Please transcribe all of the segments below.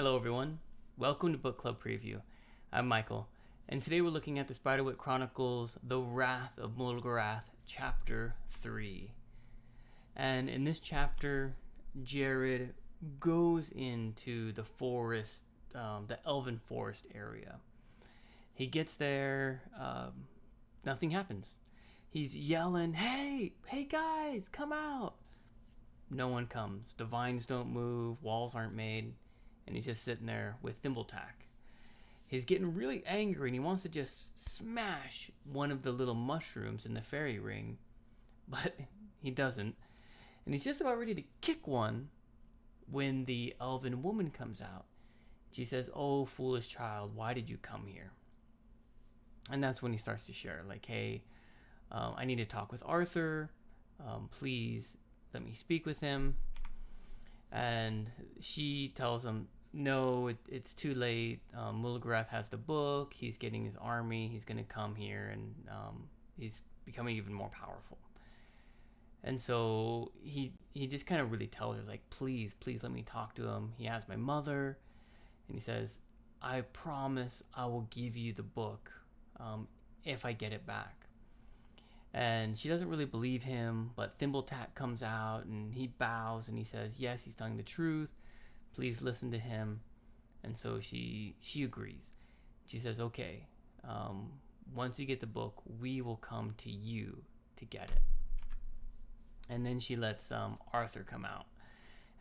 Hello everyone, welcome to Book Club Preview. I'm Michael, and today we're looking at the Spiderwick Chronicles, The Wrath of Mulgarath, Chapter 3. And in this chapter, Jared goes into the forest, the elven forest area. He gets there, nothing happens. He's yelling, hey guys, come out! No one comes. The vines don't move, walls aren't made, and he's just sitting there with Thimbletack. He's getting really angry and he wants to just smash one of the little mushrooms in the fairy ring, but he doesn't. And he's just about ready to kick one when the elven woman comes out. She says, "Oh, foolish child, why did you come here?" And that's when he starts to share, like, hey, I need to talk with Arthur. Please let me speak with him. And she tells him, no, it's too late. Mulgarath has the book. He's getting his army. He's going to come here, and he's becoming even more powerful. And so he just kind of really tells her, like, please let me talk to him. He has my mother. And he says, I promise I will give you the book if I get it back. And she doesn't really believe him, but Thimbletack comes out and he bows and he says, yes, he's telling the truth. Please listen to him. And so she agrees. She says, okay, once you get the book, we will come to you to get it. And then she lets Arthur come out.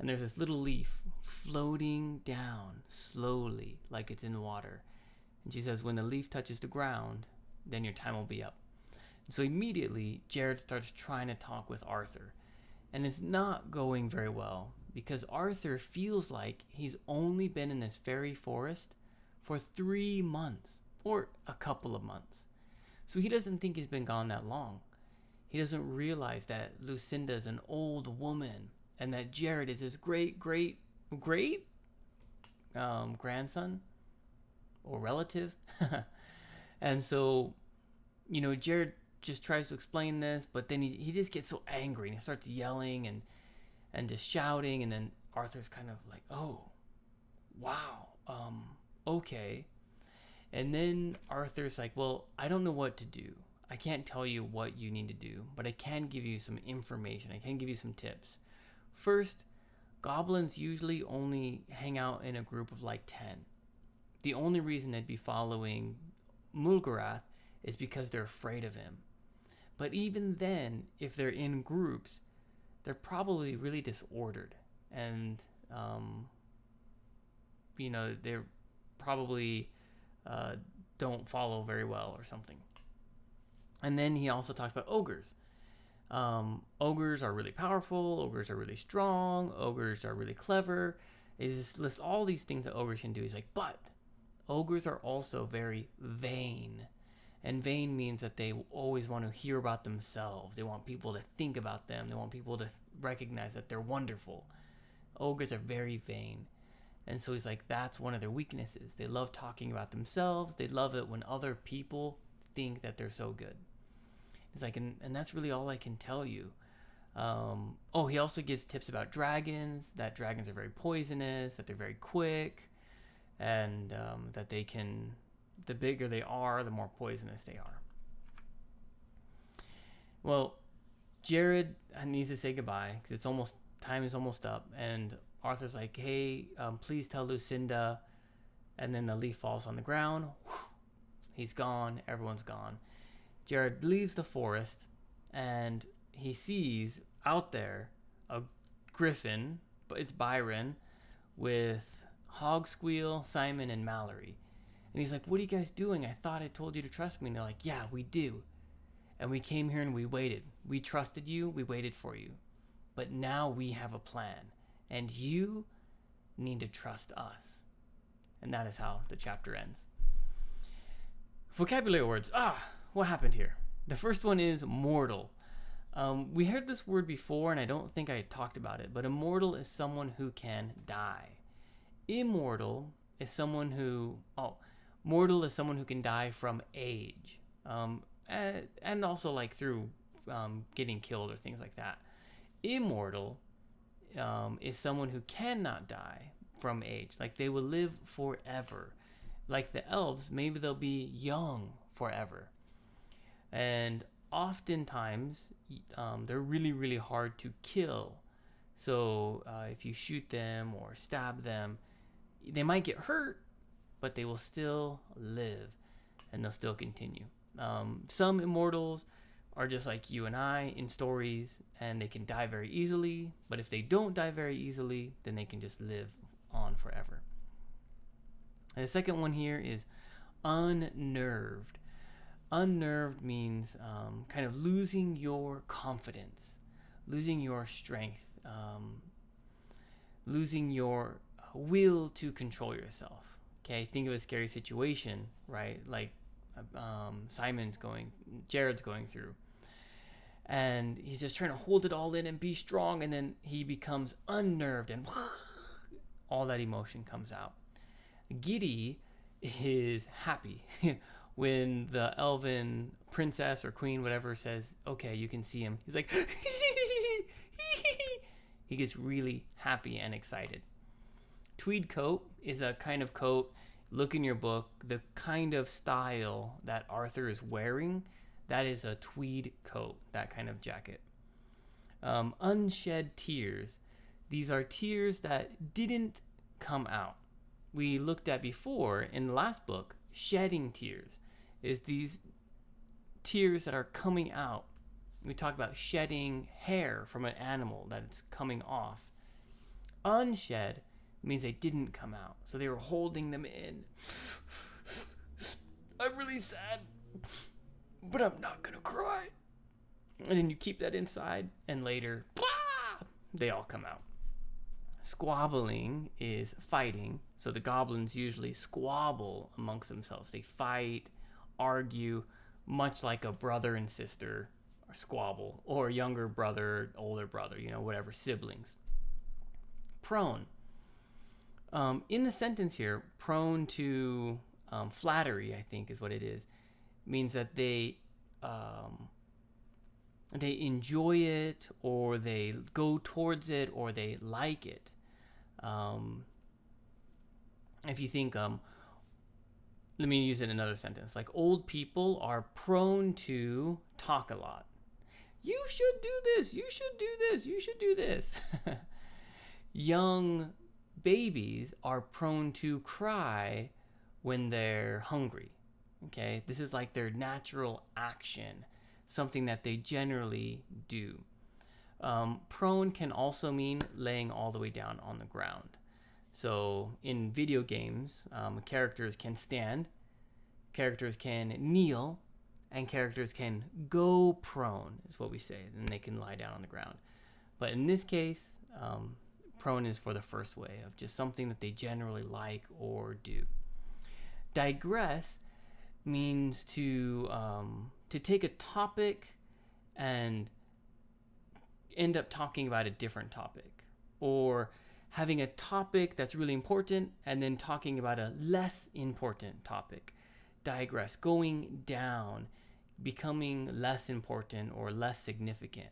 And there's this little leaf floating down slowly like it's in water. And she says, when the leaf touches the ground, then your time will be up. So immediately, Jared starts trying to talk with Arthur. And it's not going very well because Arthur feels like he's only been in this fairy forest for 3 months or a couple of months. So he doesn't think he's been gone that long. He doesn't realize that Lucinda's an old woman and that Jared is his great grandson or relative. And so, Jared just tries to explain this, but then he just gets so angry and he starts yelling and just shouting, and then Arthur's kind of like, oh, wow, okay. And then Arthur's like, well, I don't know what to do. I can't tell you what you need to do, but I can give you some information. I can give you some tips. First, goblins usually only hang out in a group of like 10. The only reason they'd be following Mulgarath is because they're afraid of him. But even then, if they're in groups, they're probably really disordered. And, they're probably don't follow very well or something. And then he also talks about ogres. Ogres are really powerful. Ogres are really strong. Ogres are really clever. He just lists all these things that ogres can do. He's like, but ogres are also very vain. And vain means that they always want to hear about themselves. They want people to think about them. They want people to recognize that they're wonderful. Ogres are very vain. And so he's like, that's one of their weaknesses. They love talking about themselves. They love it when other people think that they're so good. He's like, and that's really all I can tell you. He also gives tips about dragons, that dragons are very poisonous, that they're very quick, and that they can... the bigger they are, the more poisonous they are. Well, Jared needs to say goodbye because time is almost up. And Arthur's like, hey, please tell Lucinda. And then the leaf falls on the ground. He's gone. Everyone's gone. Jared leaves the forest and he sees out there a griffin, but it's Byron, with Hogsqueal, Simon, and Mallory. And he's like, what are you guys doing? I thought I told you to trust me. And they're like, yeah, we do. And we came here and we waited. We trusted you. We waited for you. But now we have a plan. And you need to trust us. And that is how the chapter ends. Vocabulary words. What happened here? The first one is mortal. We heard this word before, and I don't think I talked about it. But immortal is someone who can die. Immortal is someone who... mortal is someone who can die from age, and also like through getting killed or things like that. Immortal is someone who cannot die from age. Like they will live forever. Like the elves, maybe they'll be young forever. And oftentimes, they're really, really hard to kill. So if you shoot them or stab them, they might get hurt, but they will still live and they'll still continue. Some immortals are just like you and I in stories, and they can die very easily. But if they don't die very easily, then they can just live on forever. And the second one here is unnerved. Unnerved means kind of losing your confidence, losing your strength, losing your will to control yourself. Okay, think of a scary situation, right? Like Jared's going through. And he's just trying to hold it all in and be strong, and then he becomes unnerved and all that emotion comes out. Giddy is happy when the elven princess or queen, whatever, says, okay, you can see him. He's like, he gets really happy and excited. Tweed coat is a kind of coat, look in your book, the kind of style that Arthur is wearing, that is a tweed coat, that kind of jacket. Unshed tears. These are tears that didn't come out. We looked at before in the last book, shedding tears is these tears that are coming out. We talked about shedding hair from an animal that it's coming off. Unshed means they didn't come out. So they were holding them in. I'm really sad, but I'm not gonna cry. And then you keep that inside, and later, blah, they all come out. Squabbling is fighting. So the goblins usually squabble amongst themselves. They fight, argue, much like a brother and sister squabble, or younger brother, older brother, whatever, siblings. Prone. In the sentence here, prone to flattery, I think is what it is, means that they enjoy it, or they go towards it, or they like it. If you think, let me use it in another sentence. Like old people are prone to talk a lot. You should do this. You should do this. You should do this. Young babies are prone to cry when they're hungry. Okay, this is like their natural action, something that they generally do. Prone can also mean laying all the way down on the ground. So in video games, characters can stand, characters can kneel, and characters can go prone, is what we say. Then they can lie down on the ground. But in this case, prone is for the first way of just something that they generally like or do. Digress means to take a topic and end up talking about a different topic, or having a topic that's really important and then talking about a less important topic. Digress, going down, becoming less important or less significant.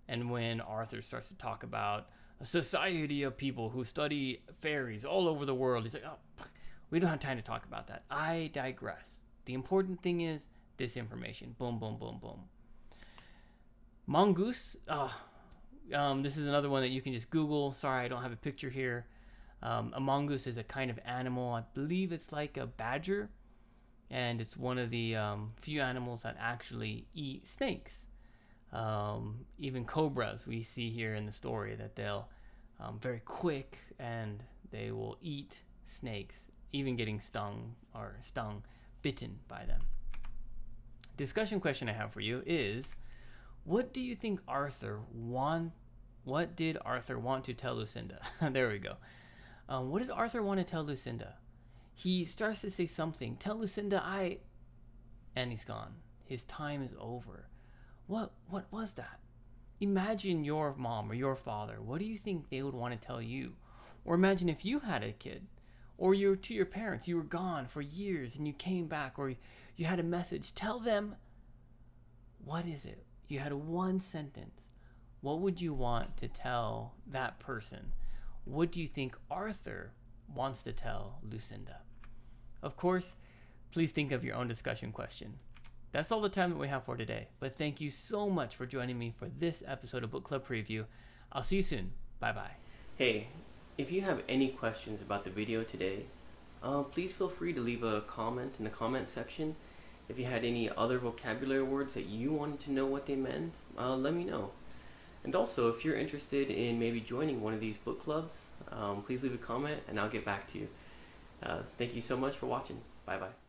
And when Arthur starts to talk about a society of people who study fairies all over the world, he's like, oh, we don't have time to talk about that. I digress. The important thing is this information. Boom, boom, boom, boom. Mongoose. This is another one that you can just Google. Sorry, I don't have a picture here. A mongoose is a kind of animal. I believe it's like a badger. And it's one of the few animals that actually eat snakes. Even cobras we see here in the story, that they'll very quick, and they will eat snakes, even getting bitten by them. Discussion question I have for you is, what do you think what did Arthur want to tell Lucinda? There we go. What did Arthur want to tell Lucinda? He starts to say something. Tell Lucinda and he's gone. His time is over. What was that? Imagine your mom or your father. What do you think they would want to tell you? Or imagine if you had a kid, or you're to your parents, you were gone for years and you came back, or you had a message. Tell them, what is it? You had one sentence. What would you want to tell that person? What do you think Arthur wants to tell Lucinda. Of course, please think of your own discussion question. That's all the time that we have for today, but thank you so much for joining me for this episode of Book Club Preview. I'll see you soon. Bye-bye. Hey, if you have any questions about the video today, please feel free to leave a comment in the comment section. If you had any other vocabulary words that you wanted to know what they meant, let me know. And also, if you're interested in maybe joining one of these book clubs, please leave a comment and I'll get back to you. Thank you so much for watching. Bye-bye.